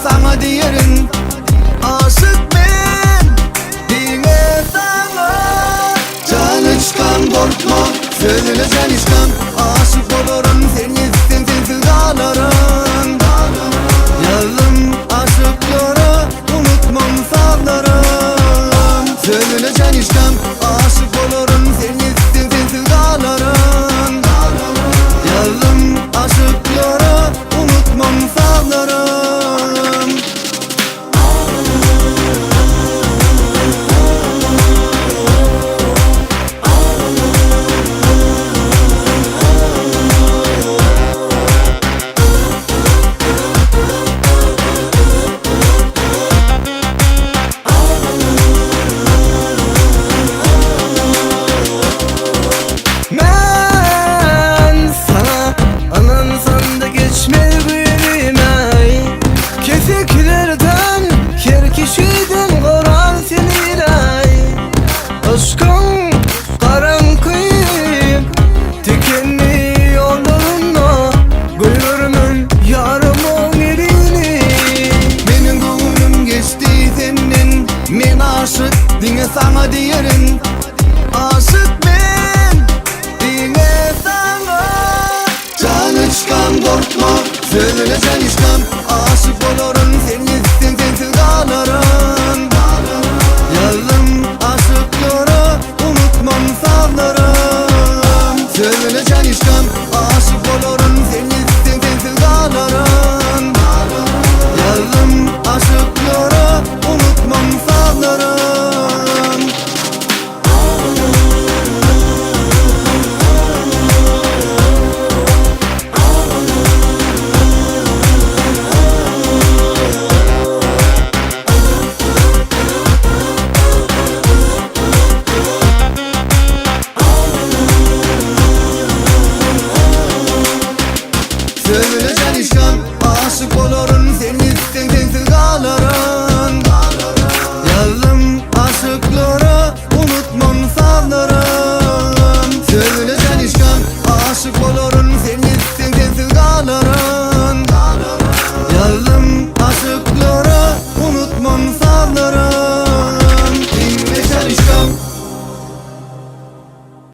sana diyerin aşık ben dine sana. Canı çıkan korkma söyleyeceksin işlem. Aşık olurum seni sen sensiz ağlarım. Yazdım aşıkları unutmam sallarım. Söyleyeceksin işlem. Aşık olurum seni sen sensiz ağlarım. Yazdım aşıkları unutmam sallarım. Aşkın karanlık dikenli yollarına görürüm yarımın elini. Benim gönlüm geçti senin, men aşık dine sana diyerin aşık ben dine sana. Canı çıkan korkma söyleyeceksin işlem. Aşık olurum seni sen sensiz ağlarım. Yazdım aşıkları unutmam sallarım. Söyleyeceksin işlem. Aşık olurum seni sen sensiz ağlarım. Yazdım aşıkları unutmam sallarım. Söyleyeceksin işlem. Aşık olurum seni sen sensiz ağlarım.